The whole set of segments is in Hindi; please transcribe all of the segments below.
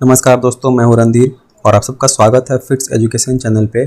नमस्कार दोस्तों, मैं हूं रणधीर और आप सबका स्वागत है फिट्स एजुकेशन चैनल पे।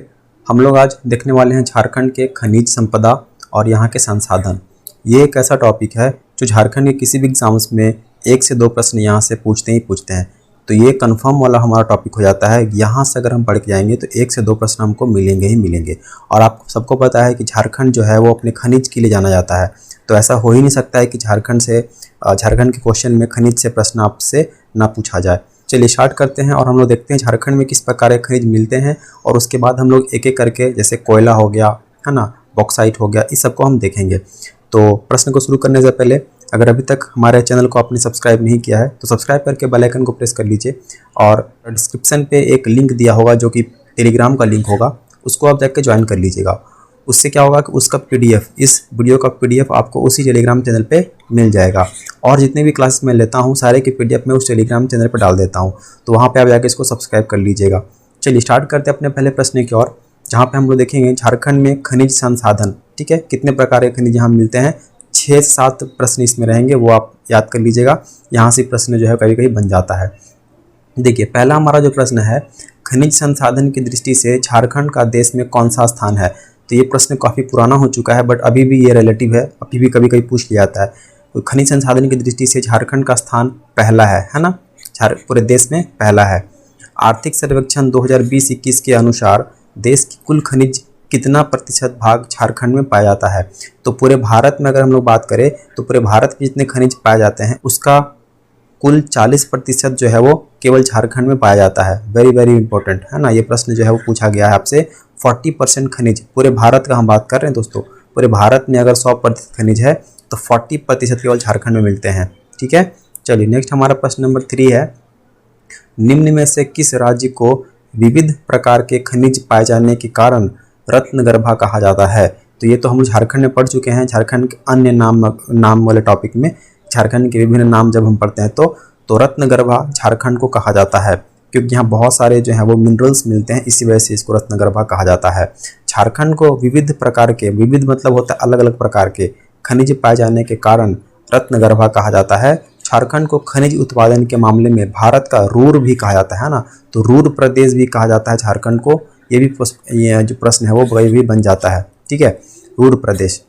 हम लोग आज देखने वाले हैं झारखंड के खनिज संपदा और यहाँ के संसाधन। ये एक ऐसा टॉपिक है जो झारखंड के किसी भी एग्जाम्स में 1 से 2 प्रश्न यहाँ से पूछते ही पूछते हैं। तो ये कंफर्म वाला हमारा टॉपिक हो जाता है। यहाँ से अगर हम पढ़ के जाएंगे तो 1 से 2 प्रश्न हमको मिलेंगे ही मिलेंगे। और आप सबको पता है कि झारखंड जो है वो अपने खनिज के लिए जाना जाता है। तो ऐसा हो ही नहीं सकता है कि झारखंड के क्वेश्चन में खनिज से प्रश्न आपसे ना पूछा जाए। चलिए स्टार्ट करते हैं और हम लोग देखते हैं झारखंड में किस प्रकार के खनिज मिलते हैं और उसके बाद हम लोग एक एक करके, जैसे कोयला हो गया है ना, बॉक्साइट हो गया, इस सबको हम देखेंगे। तो प्रश्न को शुरू करने से पहले अगर अभी तक हमारे चैनल को आपने सब्सक्राइब नहीं किया है तो सब्सक्राइब करके बेल आइकन को प्रेस कर लीजिए। और डिस्क्रिप्शन पे एक लिंक दिया होगा जो कि टेलीग्राम का लिंक होगा, उसको आप जाकर ज्वाइन कर लीजिएगा। उससे क्या होगा कि उसका पीडीएफ, इस वीडियो का पीडीएफ आपको उसी टेलीग्राम चैनल पे मिल जाएगा। और जितने भी क्लासेस मैं लेता हूँ सारे के पीडीएफ मैं उस टेलीग्राम चैनल पर डाल देता हूँ, तो वहाँ पे आप जाके इसको सब्सक्राइब कर लीजिएगा। चलिए स्टार्ट करते हैं अपने पहले प्रश्न की ओर, जहाँ पे हम लोग देखेंगे झारखंड में खनिज संसाधन। ठीक है, कितने प्रकार के खनिज यहाँ मिलते हैं। 6 से 7 प्रश्न इसमें रहेंगे, वो आप याद कर लीजिएगा। यहाँ से प्रश्न जो है कभी कभी बन जाता है। देखिए पहला हमारा जो प्रश्न है, खनिज संसाधन की दृष्टि से झारखंड का देश में कौन सा स्थान है। तो ये प्रश्न काफ़ी पुराना हो चुका है, बट अभी भी ये रिलेटिव है, अभी भी कभी कभी पूछ लिया जाता है। तो खनिज संसाधन की दृष्टि से झारखंड का स्थान पहला है ना, पूरे देश में पहला है। आर्थिक सर्वेक्षण 2020-21 के अनुसार देश की कुल खनिज कितना प्रतिशत भाग झारखंड में पाया जाता है। तो पूरे भारत में अगर हम लोग बात करें तो पूरे भारत में जितने खनिज पाए जाते हैं उसका कुल 40% जो है वो केवल झारखंड में पाया जाता है। वेरी वेरी इंपॉर्टेंट है ना, ये प्रश्न जो है वो पूछा गया है आपसे। 40% खनिज पूरे भारत का हम बात कर रहे हैं दोस्तों। पूरे भारत में अगर 100% खनिज है तो 40% केवल झारखंड में मिलते हैं। ठीक है, चलिए नेक्स्ट हमारा प्रश्न नंबर 3 है, निम्न में से किस राज्य को विविध प्रकार के खनिज पाए जाने के कारण रत्नगर्भा कहा जाता है। तो ये तो हम झारखंड में पढ़ चुके हैं। झारखंड के अन्य नाम वाले टॉपिक में झारखंड के विभिन्न नाम जब हम पढ़ते हैं तो रत्नगर्भा झारखंड को कहा जाता है, क्योंकि यहाँ बहुत सारे जो है वो मिनरल्स मिलते हैं, इसी वजह से इसको रत्नगर्भा कहा जाता है। झारखंड को विविध प्रकार के, विविध मतलब होता है अलग अलग प्रकार के खनिज पाए जाने के कारण रत्नगर्भा कहा जाता है। झारखंड को खनिज उत्पादन के मामले में भारत का रूर भी कहा जाता है ना, तो रूर प्रदेश भी कहा जाता है झारखंड को। ये जो प्रश्न है वो भी बन जाता है। ठीक है, रूर प्रदेश।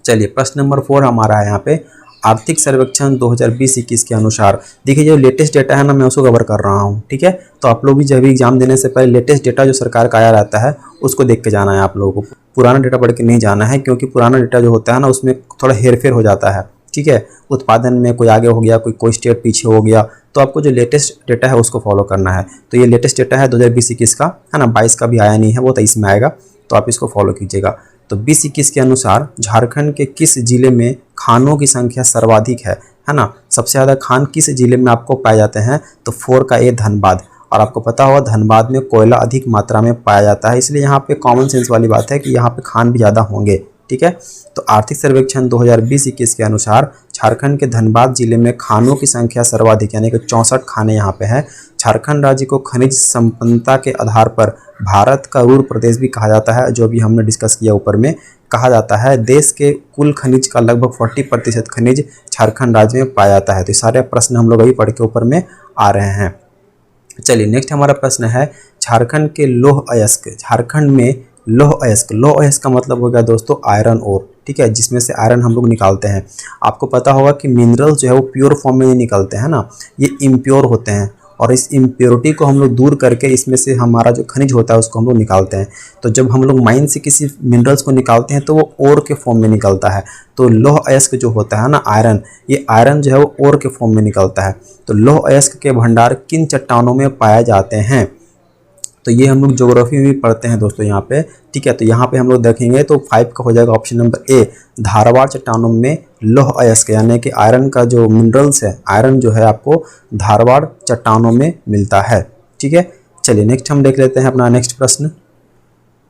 चलिए प्रश्न नंबर 4 हमारा है यहाँ पे, आर्थिक सर्वेक्षण 2020-21 के अनुसार। देखिए जो लेटेस्ट डेटा है ना, मैं उसको कवर कर रहा हूँ। ठीक है, तो आप लोग भी जब भी एग्जाम देने से पहले लेटेस्ट डेटा जो सरकार का आया रहता है उसको देख के जाना है आप लोगों को। पुराना डेटा पढ़ के नहीं जाना है, क्योंकि पुराना डेटा जो होता है ना उसमें थोड़ा हेरफेर हो जाता है। ठीक है, उत्पादन में कोई आगे हो गया, कोई स्टेट पीछे हो गया, तो आपको जो लेटेस्ट डेटा है उसको फॉलो करना है। तो ये लेटेस्ट डेटा है 2020-21 का है ना, 22 का भी आया नहीं है, वो 23 में आएगा, तो आप इसको फॉलो कीजिएगा। तो 20-21 के अनुसार झारखंड के किस जिले में खानों की संख्या सर्वाधिक है ना, सबसे ज़्यादा खान किस जिले में आपको पाए जाते हैं। तो 4 का ए धनबाद। और आपको पता होगा धनबाद में कोयला अधिक मात्रा में पाया जाता है, इसलिए यहाँ पे कॉमन सेंस वाली बात है कि यहाँ पे खान भी ज़्यादा होंगे। ठीक है, तो आर्थिक सर्वेक्षण 2020-21 के अनुसार झारखंड के धनबाद जिले में खानों की संख्या सर्वाधिक, यानी कि 64 खाने यहाँ पे हैं। झारखंड राज्य को खनिज संपन्नता के आधार पर भारत का रूर प्रदेश भी कहा जाता है, जो भी हमने डिस्कस किया ऊपर में। कहा जाता है देश के कुल खनिज का लगभग 40% खनिज झारखंड राज्य में पाया जाता है। तो सारे प्रश्न हम लोग अभी पढ़ के ऊपर में आ रहे हैं। चलिए नेक्स्ट हमारा प्रश्न है, झारखंड के लौह अयस्क। झारखंड में लौह अयस्क, लौह अयस्क का मतलब हो गया दोस्तों आयरन ओर। ठीक है, जिसमें से आयरन हम लोग निकालते हैं। आपको पता होगा कि मिनरल्स जो है वो प्योर फॉर्म में नहीं निकलते हैं ना, ये इम्प्योर होते हैं, और इस इम्प्योरिटी को हम लोग दूर करके इसमें से हमारा जो खनिज होता है उसको हम लोग निकालते हैं। तो जब हम लोग माइन से किसी मिनरल्स को निकालते हैं तो वो ओर के फॉर्म में निकलता है। तो लौह अयस्क जो होता है ना आयरन, ये आयरन जो है वो ओर के फॉर्म में निकलता है। तो लौह अयस्क के भंडार किन चट्टानों में पाए जाते हैं। तो ये हम लोग ज्योग्राफी में भी पढ़ते हैं दोस्तों यहाँ पे। ठीक है, तो यहाँ पे हम लोग देखेंगे तो 5 का हो जाएगा ऑप्शन नंबर ए, धारवाड़ चट्टानों में लौह अयस्क, यानी कि आयरन का जो मिनरल्स है, आयरन जो है आपको धारवाड़ चट्टानों में मिलता है। ठीक है, चलिए नेक्स्ट हम देख लेते हैं अपना नेक्स्ट प्रश्न।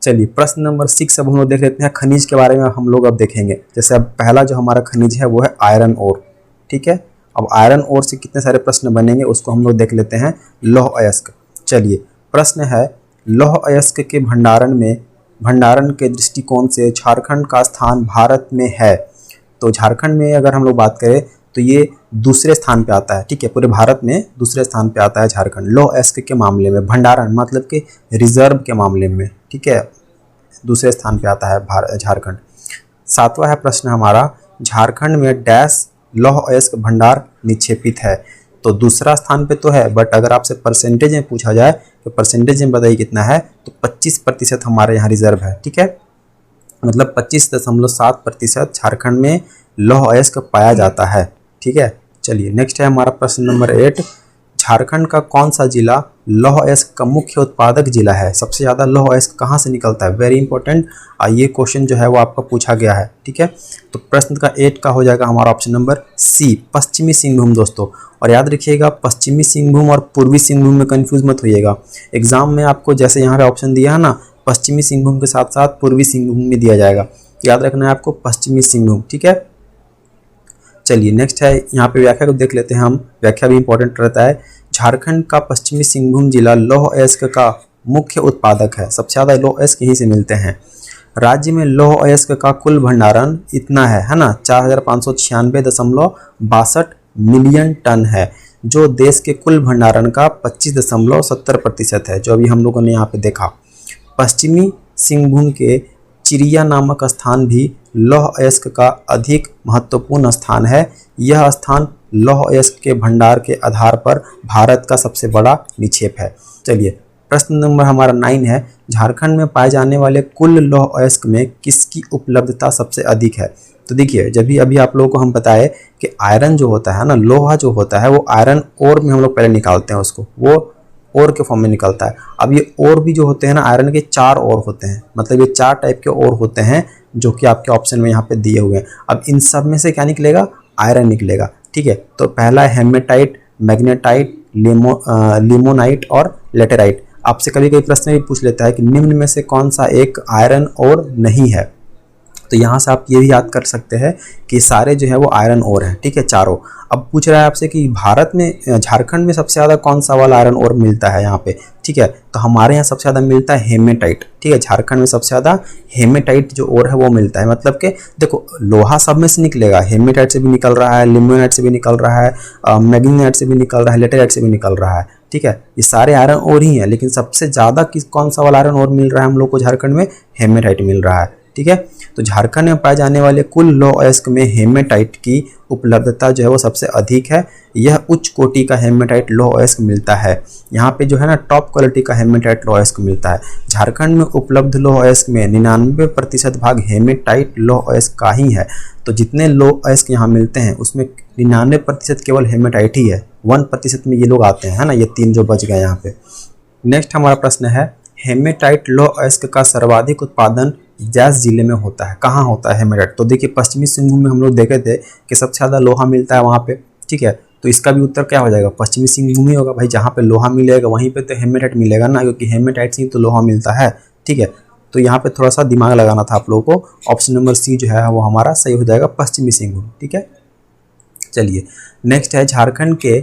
चलिए प्रश्न नंबर 6 अब हम लोग देख लेते हैं, खनिज के बारे में हम लोग अब देखेंगे। जैसे अब पहला जो हमारा खनिज है वो है आयरन ओर। ठीक है, अब आयरन ओर से कितने सारे प्रश्न बनेंगे उसको हम लोग देख लेते हैं। लौह अयस्क, चलिए प्रश्न है, लौह अयस्क के भंडारण के दृष्टिकोण से झारखंड का स्थान भारत में है। तो झारखंड में अगर हम लोग बात करें तो ये दूसरे स्थान पे आता है, ठीक है, पूरे भारत में दूसरे स्थान पे आता है झारखंड लौह अयस्क के मामले में, भंडारण मतलब कि रिजर्व के मामले में, ठीक है, दूसरे स्थान पे आता है झारखंड। 7वां है प्रश्न हमारा, झारखंड में डैश लौह अयस्क भंडार निक्षेपित है। तो दूसरा स्थान पे तो है, बट अगर आपसे परसेंटेज में पूछा जाए तो परसेंटेज में बताइए कितना है, तो 25% हमारे यहाँ रिजर्व है, ठीक है, मतलब 25.7% झारखंड में लौह अयस्क पाया जाता है, ठीक है। चलिए नेक्स्ट है हमारा प्रश्न नंबर 8, झारखंड का कौन सा जिला लौह अयस्क का मुख्य उत्पादक जिला है? सबसे ज़्यादा लौह अयस्क कहाँ से निकलता है? वेरी इंपॉर्टेंट, ये क्वेश्चन जो है वो आपका पूछा गया है, ठीक है। तो प्रश्न का 8 का हो जाएगा हमारा ऑप्शन नंबर सी, पश्चिमी सिंहभूम दोस्तों। और याद रखिएगा, पश्चिमी सिंहभूम और पूर्वी सिंहभूम में कंफ्यूज मत होइएगा। एग्जाम में आपको जैसे यहाँ पे ऑप्शन दिया है ना, पश्चिमी सिंहभूम के साथ साथ पूर्वी सिंहभूम में दिया जाएगा, याद रखना है आपको पश्चिमी सिंहभूम, ठीक है। चलिए नेक्स्ट है, यहाँ पे व्याख्या को देख लेते हैं हम, व्याख्या भी इंपॉर्टेंट रहता है। झारखंड का पश्चिमी सिंहभूम जिला लौह अयस्क का मुख्य उत्पादक है, सबसे ज़्यादा लौह अयस्क यहीं से मिलते हैं। राज्य में लौह अयस्क का कुल भंडारण इतना है ना, 4596.62 मिलियन टन है, जो देश के कुल भंडारण का 25.70% है, जो अभी हम लोगों ने यहाँ पे देखा। पश्चिमी सिंहभूम के चिरिया नामक स्थान भी लौह अयस्क का अधिक महत्वपूर्ण स्थान है। यह स्थान लौह अयस्क के भंडार के आधार पर भारत का सबसे बड़ा निक्षेप है। चलिए प्रश्न नंबर हमारा 9 है, झारखंड में पाए जाने वाले कुल लौह अयस्क में किसकी उपलब्धता सबसे अधिक है? तो देखिए, जब भी अभी आप लोगों को हम बताए कि आयरन जो होता है ना, लोहा जो होता है वो आयरन ओर में हम लोग पहले निकालते हैं उसको, वो ओर के फॉर्म में निकलता है। अब ये ओर भी जो होते हैं ना, आयरन के 4 ओर होते हैं, मतलब ये 4 टाइप के ओर होते हैं जो कि आपके ऑप्शन में यहाँ पे दिए हुए हैं। अब इन सब में से क्या निकलेगा? आयरन निकलेगा, ठीक है। तो पहला है हेमेटाइट, मैग्नेटाइट, लिमोनाइट और लेटेराइट। आपसे कभी कभी प्रश्न भी पूछ लेता है कि निम्न में से कौन सा एक आयरन ओर नहीं है, तो यहाँ से आप ये भी याद कर सकते हैं कि सारे जो है वो आयरन ओर हैं, ठीक है, चारों। अब पूछ रहा है आपसे कि भारत में, झारखंड में सबसे ज़्यादा कौन सा वाला आयरन ओर मिलता है यहाँ पे, ठीक है। तो हमारे यहाँ सबसे ज़्यादा मिलता है हेमेटाइट, ठीक है, झारखंड में सबसे ज़्यादा हेमेटाइट जो ओर है वो मिलता है। मतलब कि देखो, लोहा सब में से निकलेगा, हेमेटाइट से भी निकल रहा है, लिमोनाइट से भी निकल रहा है, मैग्नीनाइट से भी निकल रहा है, लेटेराइट से भी निकल रहा है, ठीक है, ये सारे आयरन ओर ही हैं। लेकिन सबसे ज़्यादा कौन सा वाला आयरन ओर मिल रहा है हम लोग को झारखंड में? हेमेटाइट मिल रहा है, ठीक है। तो झारखंड में पाए जाने वाले कुल लौह अयस्क में हेमेटाइट की उपलब्धता जो है वो सबसे अधिक है। यह उच्च कोटि का हेमेटाइट लौह अयस्क मिलता है, यहाँ पे जो है ना टॉप क्वालिटी का हेमेटाइट लौह अयस्क मिलता है। झारखंड में उपलब्ध लौह अयस्क में 99% भाग हेमेटाइट लौह अयस्क का ही है। तो जितने लौह अयस्क यहाँ मिलते हैं उसमें 99% केवल हेमेटाइट ही है, 1% में ये लोग आते हैं, है ना, ये 3 जो बच गए यहाँ पे। नेक्स्ट हमारा प्रश्न है, हेमेटाइट लौह अयस्क का सर्वाधिक उत्पादन जैस जिले में होता है। कहाँ होता है हेमेटाइट? तो देखिए, पश्चिमी सिंहभूम में हम लोग देखे थे कि सबसे ज़्यादा लोहा मिलता है वहाँ पे, ठीक है। तो इसका भी उत्तर क्या हो जाएगा? पश्चिमी सिंहभूम ही होगा भाई, जहाँ पे लोहा मिलेगा वहीं पे तो हेमेटाइट मिलेगा ना, क्योंकि हेमेटाइट से ही तो लोहा मिलता है, ठीक है। तो यहाँ पे थोड़ा सा दिमाग लगाना था आप लोगों को। ऑप्शन नंबर सी जो है वो हमारा सही हो जाएगा, पश्चिमी सिंहभूम, ठीक है। चलिए नेक्स्ट है, झारखंड के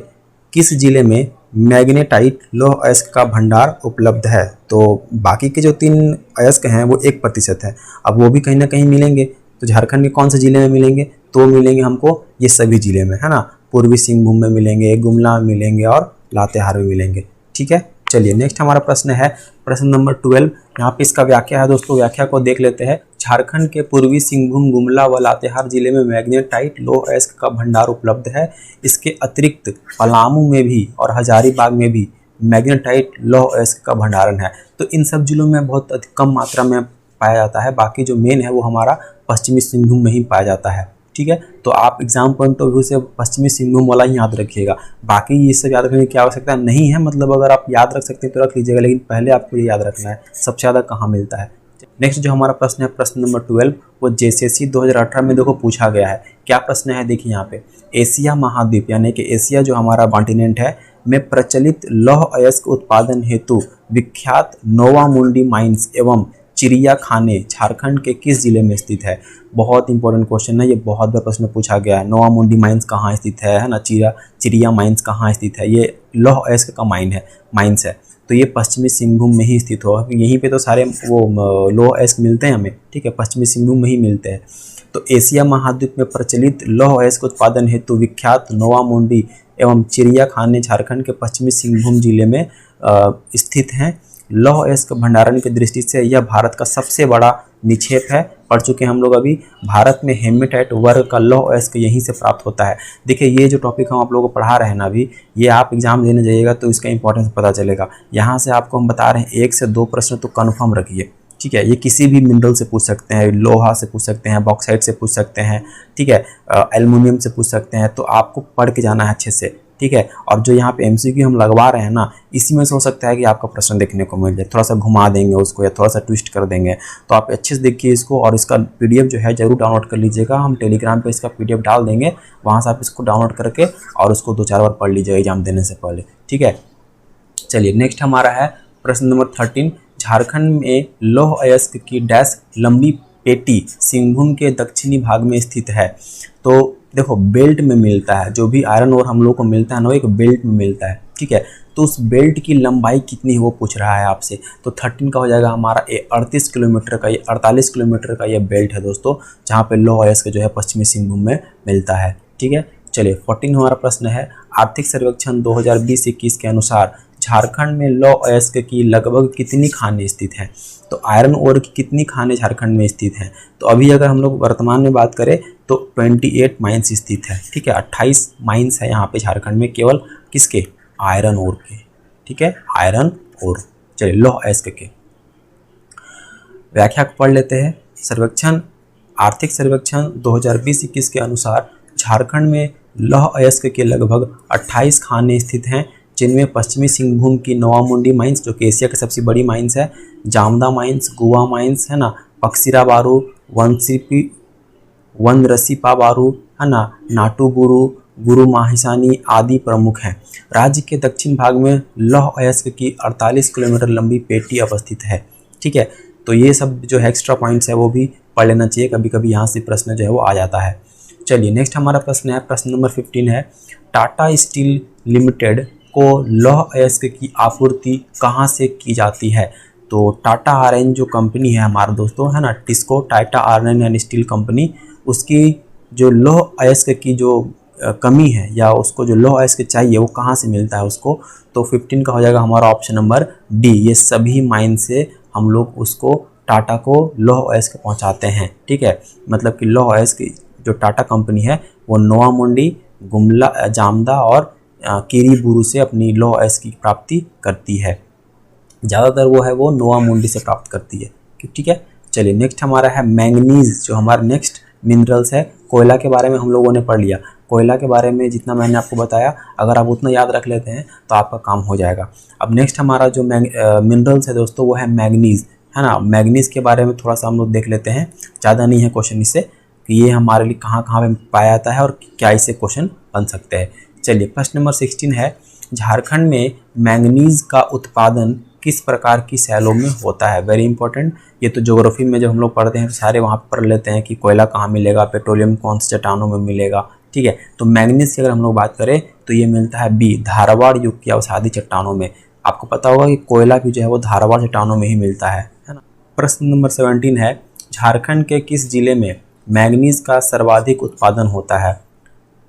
किस जिले में मैग्नेटाइट लौह अयस्क का भंडार उपलब्ध है? तो बाकी के जो 3 अयस्क हैं वो 1% है, अब वो भी कहीं ना कहीं मिलेंगे। तो झारखंड के कौन से जिले में मिलेंगे? तो मिलेंगे हमको ये सभी जिले में, है ना, पूर्वी सिंहभूम में मिलेंगे, गुमला में मिलेंगे और लातेहार में मिलेंगे, ठीक है। चलिए नेक्स्ट हमारा प्रश्न है, प्रश्न नंबर 12। यहाँ पे इसका व्याख्या है दोस्तों, व्याख्या को देख लेते हैं। झारखंड के पूर्वी सिंहभूम, गुमला व लातेहार जिले में मैग्नेटाइट लौह अयस्क का भंडार उपलब्ध है। इसके अतिरिक्त पलामू में भी और हजारीबाग में भी मैग्नेटाइट लौह अयस्क का भंडारण है। तो इन सब जिलों में बहुत कम मात्रा में पाया जाता है, बाकी जो मेन है वो हमारा पश्चिमी सिंहभूम में ही पाया जाता है, ठीक है। तो आप एग्जाम पॉइंट ऑफ व्यू से पश्चिमी सिंहभूम वाला ही याद रखिएगा, बाकी ये सब याद रखने की आवश्यकता नहीं है। मतलब अगर आप याद रख सकते हैं तो रख लीजिएगा, लेकिन पहले आपको ये याद रखना है सबसे ज़्यादा कहाँ मिलता है। नेक्स्ट जो हमारा प्रश्न है, प्रश्न नंबर 12, वो जेसीसी 2018 में देखो पूछा गया है। क्या प्रश्न है देखिए यहाँ पे, एशिया महाद्वीप यानी कि एशिया जो हमारा कॉन्टिनेंट है में प्रचलित लौह अयस्क उत्पादन हेतु विख्यात नोवा मुंडी माइंस एवं चिड़िया खाने झारखंड के किस जिले में स्थित है? बहुत इंपॉर्टेंट क्वेश्चन है, ये बहुत बार प्रश्न पूछा गया है। नोवा मुंडी माइंस कहाँ स्थित है ना, चिड़िया माइंस कहाँ स्थित है, ये लौह अयस्क का माइंस है। तो ये पश्चिमी सिंहभूम में ही स्थित होगा, यहीं पे तो सारे वो लौह अयस्क मिलते हैं हमें, ठीक है, पश्चिमी सिंहभूम में ही मिलते हैं। तो एशिया महाद्वीप में प्रचलित लौह अयस्क उत्पादन हेतु विख्यात नोवामुंडी एवं चिड़िया खाने झारखंड के पश्चिमी सिंहभूम जिले में स्थित हैं। लौह अयस्क भंडारण की दृष्टि से यह भारत का सबसे बड़ा निक्षेप है। पढ़ चुके हैं हम लोग अभी, भारत में हेमेटाइट वर्ग का लौह अयस्क यहीं से प्राप्त होता है। देखिए ये जो टॉपिक हम आप लोगों को पढ़ा रहे हैं ना अभी, ये आप एग्जाम देने जाइएगा तो इसका इंपॉर्टेंस पता चलेगा। यहाँ से आपको हम बता रहे हैं 1 से 2 प्रश्न तो कन्फर्म रखिए, ठीक है। ये किसी भी मिनरल से पूछ सकते हैं, लोहा से पूछ सकते हैं, बॉक्साइट से पूछ सकते हैं, ठीक है, एल्युमिनियम से पूछ सकते हैं। तो आपको पढ़ के जाना है अच्छे से, ठीक है। और जो यहाँ पे एमसीक्यू हम लगवा रहे हैं ना, इसी में से हो सकता है कि आपका प्रश्न देखने को मिल जाए, थोड़ा सा घुमा देंगे उसको या थोड़ा सा ट्विस्ट कर देंगे। तो आप अच्छे से देखिए इसको, और इसका पीडीएफ जो है जरूर डाउनलोड कर लीजिएगा। हम टेलीग्राम पे इसका पीडीएफ डाल देंगे, वहाँ से आप इसको डाउनलोड करके और उसको 2-4 बार पढ़ लीजिएगा एग्जाम देने से पहले, ठीक है। चलिए नेक्स्ट हमारा है प्रश्न नंबर 13। झारखंड में लौह अयस्क की डैश लंबी पेटी सिंहभूम के दक्षिणी भाग में स्थित है। तो देखो बेल्ट में मिलता है, जो भी आयरन और हम लोग को मिलता है ना, वो एक बेल्ट में मिलता है, ठीक है। तो उस बेल्ट की लंबाई कितनी है वो पूछ रहा है आपसे। तो 13 का हो जाएगा हमारा 38 किलोमीटर का, ये 48 किलोमीटर का ये बेल्ट है दोस्तों, जहाँ पे लौह अयस्क जो है पश्चिमी सिंहभूम में मिलता है, ठीक है। चलिए 14 हमारा प्रश्न है, आर्थिक सर्वेक्षण 2020-21 के अनुसार झारखंड में लौह अयस्क की लगभग कितनी खानें स्थित हैं। तो आयरन ओर की कितनी खानें झारखंड में स्थित हैं। तो अभी अगर हम लोग वर्तमान में बात करें तो 28 माइंस स्थित है, ठीक है। 28 माइंस है यहाँ पे झारखंड में, केवल किसके, आयरन ओर के, ठीक है, आयरन ओर। चलिए लौह अयस्क के व्याख्या को पढ़ लेते हैं। सर्वेक्षण, आर्थिक सर्वेक्षण 2020-21 के अनुसार झारखंड में लौह अयस्क के लगभग 28 खानें स्थित हैं, जिनमें पश्चिमी सिंहभूम की नोवामुंडी माइंस जो कि एशिया की सबसे बड़ी माइंस है, जामदा माइंस, गुआ माइंस है ना, पक्सिरा बारू, वनरसीपा बारू है ना, नाटूबुरु, गुरु माहिसानी आदि प्रमुख हैं। राज्य के दक्षिण भाग में लौह अयस्क की 48 किलोमीटर लंबी पेटी अवस्थित है, ठीक है। तो ये सब जो है एक्स्ट्रा पॉइंट्स है वो भी पढ़ लेना चाहिए, कभी कभी यहाँ से प्रश्न जो है वो आ जाता है। चलिए नेक्स्ट हमारा प्रश्न है, प्रश्न नंबर 15 है, टाटा स्टील लिमिटेड को लौह अयस्क की आपूर्ति कहाँ से की जाती है। तो टाटा आयरन जो कंपनी है हमारे दोस्तों है ना, TISCO Tata iron and steel company, उसकी जो लौह अयस्क की जो कमी है या उसको जो लौह अयस्क चाहिए वो कहाँ से मिलता है उसको। तो 15 का हो जाएगा हमारा ऑप्शन नंबर डी, ये सभी माइन से हम लोग उसको टाटा को लौह अयस्क पहुँचाते हैं, ठीक है। मतलब कि लौह अयस्क जो टाटा कंपनी है वो नोवामुंडी, गुमला, जामदा और कीरीबुरु से अपनी लौह अयस्क की प्राप्ति करती है। ज़्यादातर वो है वो नोवामुंडी से प्राप्त करती है, ठीक है। चलिए नेक्स्ट हमारा है मैंगनीज, जो हमारा नेक्स्ट मिनरल्स है। कोयला के बारे में हम लोगों ने पढ़ लिया, कोयला के बारे में जितना मैंने आपको बताया अगर आप उतना याद रख लेते हैं तो आपका काम हो जाएगा। अब नेक्स्ट हमारा जो मिनरल्स है दोस्तों वो है मैंगनीज, है ना। मैंगनीज के बारे में थोड़ा सा हम लोग देख लेते हैं, ज़्यादा नहीं है क्वेश्चन इससे कि ये हमारे लिए कहाँ कहाँ पे पाया जाता है और क्या इससे क्वेश्चन बन सकते हैं। चलिए प्रश्न नंबर 16 है, झारखंड में मैंगनीज का उत्पादन किस प्रकार की शैलों में होता है। वेरी इंपॉर्टेंट, ये तो ज्योग्राफी में जब हम लोग पढ़ते हैं तो सारे वहाँ पर पढ़ लेते हैं कि कोयला कहाँ मिलेगा, पेट्रोलियम कौन से चट्टानों में मिलेगा, ठीक है। तो मैंगनीज की अगर हम लोग बात करें तो ये मिलता है बी, धारवाड़ युग की अवसादी चट्टानों में। आपको पता होगा कि कोयला भी जो है वो धारवाड़ चट्टानों में ही मिलता है ना। प्रश्न नंबर 17 है, झारखंड के किस जिले में मैंगनीज का सर्वाधिक उत्पादन होता है।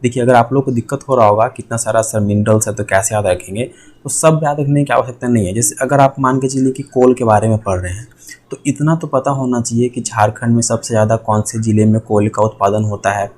देखिए अगर आप लोग को दिक्कत हो रहा होगा कितना सारा सर मिनरल्स है तो कैसे याद रखेंगे, तो सब याद रखने की आवश्यकता नहीं है। जैसे अगर आप मान के चलिए कि कोल के बारे में पढ़ रहे हैं तो इतना तो पता होना चाहिए कि झारखंड में सबसे ज़्यादा कौन से ज़िले में कोल का उत्पादन होता है,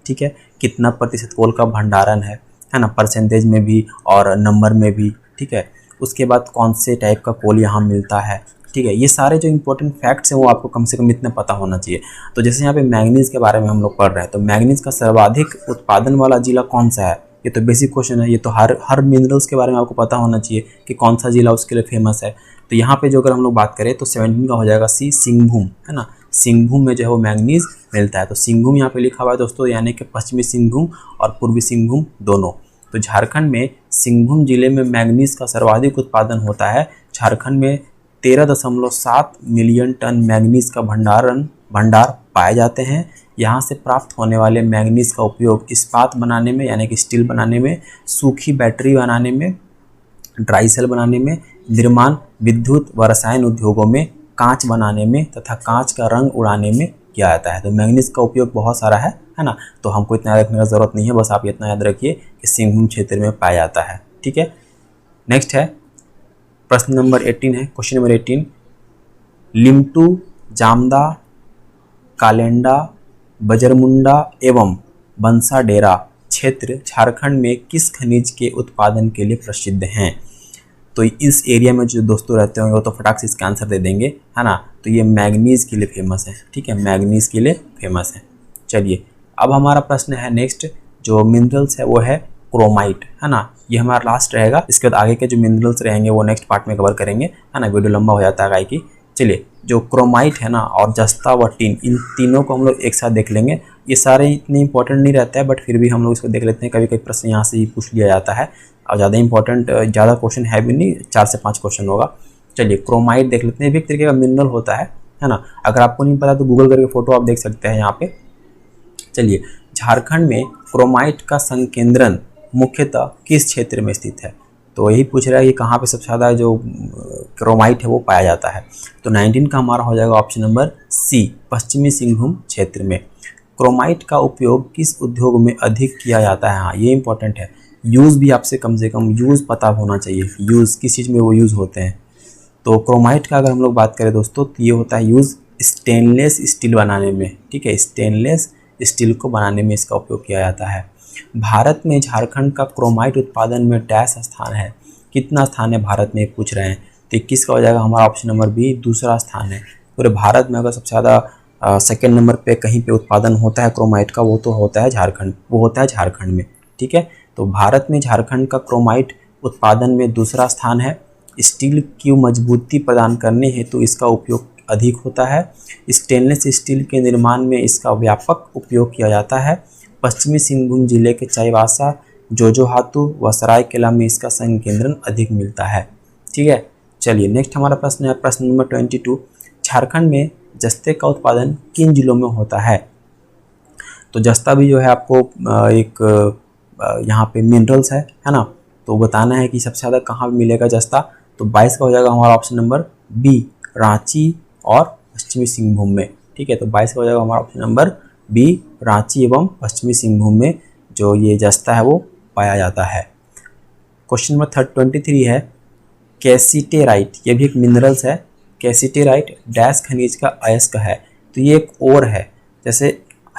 ठीक है, कितना प्रतिशत कोल का भंडारण है ना, परसेंटेज में भी और नंबर में भी, ठीक है। उसके बाद कौन से टाइप का कोल यहाँ मिलता है, ठीक है। ये सारे जो इंपॉर्टेंट फैक्ट्स हैं वो आपको कम से कम इतना पता होना चाहिए। तो जैसे यहाँ पे मैंगनीज के बारे में हम लोग पढ़ रहे हैं तो मैंगनीज का सर्वाधिक उत्पादन वाला जिला कौन सा है, ये तो बेसिक क्वेश्चन है। ये तो हर मिनरल्स के बारे में आपको पता होना चाहिए कि कौन सा जिला उसके लिए फेमस है। तो यहाँ पे जो अगर हम लोग बात करें तो 17 का हो जाएगा सी, सिंहभूम, है ना। सिंहभूम में जो है वो मैंगनीज मिलता है। तो सिंहभूम यहाँ पे लिखा हुआ है दोस्तों, यानी कि पश्चिमी सिंहभूम और पूर्वी सिंहभूम दोनों। तो झारखंड में सिंहभूम जिले में मैंगनीज का सर्वाधिक उत्पादन होता है। झारखंड में 13.7 मिलियन टन मैंगनीज का भंडार पाए जाते हैं। यहाँ से प्राप्त होने वाले मैंगनीज का उपयोग इस्पात बनाने में यानी कि स्टील बनाने में, सूखी बैटरी बनाने में ड्राई सेल बनाने में, निर्माण, विद्युत व रसायन उद्योगों में, कांच बनाने में तथा कांच का रंग उड़ाने में किया जाता है। तो मैंगनीज का उपयोग बहुत सारा है ना, तो हमको इतना याद रखने का ज़रूरत नहीं है, बस आप इतना याद रखिए कि सिंहभूम क्षेत्र में पाया जाता है। ठीक है, नेक्स्ट है प्रश्न नंबर 18 है, क्वेश्चन नंबर 18, लिम्टू, जामदा, कालेंडा, बजरमुंडा एवं बंसाडेरा क्षेत्र झारखंड में किस खनिज के उत्पादन के लिए प्रसिद्ध हैं? तो इस एरिया में जो दोस्तों रहते होंगे वो तो फटाक से इसका आंसर दे देंगे, है ना। तो ये मैग्नीज के लिए फेमस है। ठीक है, मैग्नीज के लिए फेमस है। चलिए अब हमारा प्रश्न है नेक्स्ट, जो मिनरल्स है वो है क्रोमाइट, है ना। ये हमारा लास्ट रहेगा, इसके बाद आगे के जो मिनरल्स रहेंगे वो नेक्स्ट पार्ट में कवर करेंगे, है ना। वीडियो लंबा हो जाता है गाय की। चलिए, जो क्रोमाइट है ना और जस्ता व टिन, इन तीनों को हम लोग एक साथ देख लेंगे। ये सारे इतने इंपॉर्टेंट नहीं रहता है, बट फिर भी हम लोग इसको देख लेते हैं। कभी कभी प्रश्न यहाँ से ही पूछ लिया जाता है और ज़्यादा इंपॉर्टेंट, ज़्यादा क्वेश्चन है भी नहीं, 4 से 5 क्वेश्चन होगा। चलिए क्रोमाइट देख लेते हैं। भी एक तरीके का मिनरल होता है ना। अगर आपको नहीं पता तो गूगल करके फोटो आप देख सकते हैं यहाँ पे। चलिए, झारखंड में क्रोमाइट का संकेंद्रण मुख्यतः किस क्षेत्र में स्थित है? तो यही पूछ रहा है कि कहाँ पे सबसे ज़्यादा जो क्रोमाइट है वो पाया जाता है। तो 19 का हमारा हो जाएगा ऑप्शन नंबर सी, पश्चिमी सिंहभूम क्षेत्र में। क्रोमाइट का उपयोग किस उद्योग में अधिक किया जाता है? हाँ, ये इंपॉर्टेंट है। यूज़ भी आपसे कम से कम यूज़ पता होना चाहिए, यूज़ किस चीज़ में वो यूज़ होते हैं। तो क्रोमाइट का अगर हम लोग बात करें दोस्तों, तो ये होता है यूज़ स्टेनलेस स्टील बनाने में। ठीक है, स्टेनलेस स्टील को बनाने में इसका उपयोग किया जाता है। भारत में झारखंड का क्रोमाइट उत्पादन में डैश स्थान है? कितना स्थान है भारत में पूछ रहे हैं। तो 21 का हो जाएगा हमारा ऑप्शन नंबर बी, दूसरा स्थान है। पूरे भारत में अगर सबसे ज़्यादा सेकेंड नंबर पे कहीं पे उत्पादन होता है क्रोमाइट का, वो तो होता है झारखंड, वो होता है झारखंड में। ठीक है, तो भारत में झारखंड का क्रोमाइट उत्पादन में दूसरा स्थान है। स्टील की मजबूती प्रदान करने हेतु तो इसका उपयोग अधिक होता है। स्टेनलेस स्टील के निर्माण में इसका व्यापक उपयोग किया जाता है। पश्चिमी सिंहभूम जिले के चाईबासा, जोजोहातू व सरायकेला में इसका संकेंद्रण अधिक मिलता है। ठीक है, चलिए नेक्स्ट हमारा प्रश्न है, प्रश्न नंबर 22, झारखंड में जस्ते का उत्पादन किन जिलों में होता है? तो जस्ता भी जो है आपको एक यहाँ पे मिनरल्स है ना, तो बताना है कि सबसे ज़्यादा कहाँ मिलेगा जस्ता। तो 22 का हो जाएगा हमारा ऑप्शन नंबर बी, रांची और पश्चिमी सिंहभूम में। ठीक है, तो 22 का हो जाएगा हमारा ऑप्शन नंबर बी, रांची एवं पश्चिमी सिंहभूम में जो ये जस्ता है वो पाया जाता है। क्वेश्चन नंबर 23 है, कैसिटेराइट, ये भी एक मिनरल्स है। कैसिटेराइट डैश खनिज का अयस्क है। तो ये एक और है, जैसे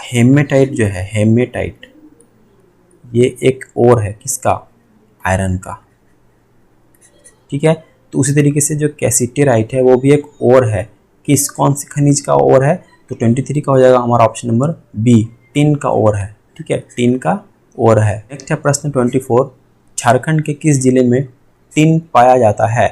हेमेटाइट जो है, हेमेटाइट ये एक और है किसका? आयरन का। ठीक है, तो उसी तरीके से जो कैसिटेराइट है वो भी एक और है। किस कौन सी खनिज का और है? तो 23 का हो जाएगा हमारा ऑप्शन नंबर बी, टिन का और है। ठीक है, टिन का और है। नेक्स्ट है प्रश्न 24, झारखंड के किस जिले में टिन पाया जाता है?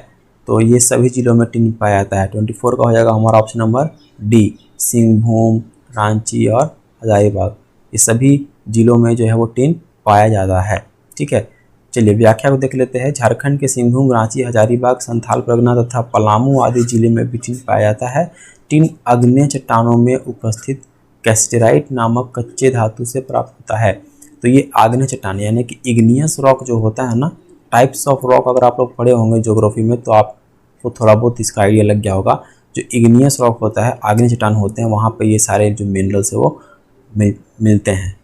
तो ये सभी जिलों में टिन पाया जाता है। 24 का हो जाएगा हमारा option number D, Singhbhum, Ranchi और हजारीबाग, ये सभी जिलों में जो है वो टिन पाया जाता है। ठीक है, चलिए व्याख्या को देख लेते हैं। झारखंड के सिंहभूम, रांची, हजारीबाग, संथाल परगना तथा पलामू आदि जिले में भी टिन पाया जाता है। टिन आग्नेय चट्टानों में उपस्थित कैसिटेराइट नामक कच्चे धातु से प्राप्त होता है। तो ये आग्नेय चट्टान यानी कि इग्नियस रॉक जो होता है ना, टाइप्स ऑफ रॉक अगर आप लोग पढ़े होंगे ज्योग्राफी में तो आपको थोड़ा बहुत इसका आइडिया लग गया होगा। जो इग्नियस रॉक होता है, आग्नेय चट्टान होते हैं, वहाँ पे ये सारे जो मिनरल्स है वो मिलते हैं।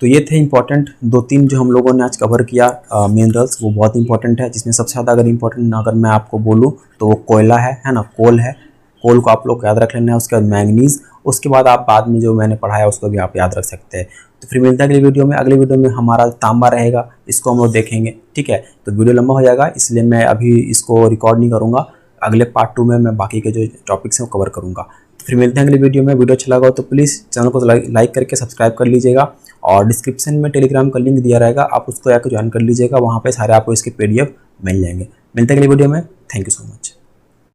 तो ये थे इंपॉर्टेंट 2-3 जो हम लोगों ने आज कवर किया मिनरल्स, वो बहुत इंपॉर्टेंट है। जिसमें सबसे ज़्यादा अगर इंपॉर्टेंट अगर मैं आपको बोलूँ तो वो कोयला है ना, कोल है। कोल को आप लोग को याद रख लेना है। उसके बाद मैंगनीज, उसके बाद आप बाद में जो मैंने पढ़ाया उसको भी आप याद रख सकते हैं। तो फिर मिलता है अगली वीडियो में। अगली वीडियो में हमारा तांबा रहेगा, इसको हम लोग देखेंगे। ठीक है, तो वीडियो लंबा हो जाएगा, इसलिए मैं अभी इसको रिकॉर्ड नहीं करूँगा। अगले पार्ट 2 में मैं बाकी के जो टॉपिक्स हैं वो कवर करूँगा। तो फिर मिलते हैं अगली वीडियो में। वीडियो अच्छा लगा तो प्लीज़ चैनल को लाइक करके सब्सक्राइब कर लीजिएगा और डिस्क्रिप्शन में टेलीग्राम का लिंक दिया रहेगा, आप उसको जाकर ज्वाइन कर लीजिएगा। वहाँ पे सारे आपको इसके PDF मिल जाएंगे। मिलते हैं अगली वीडियो में। Thank you so much.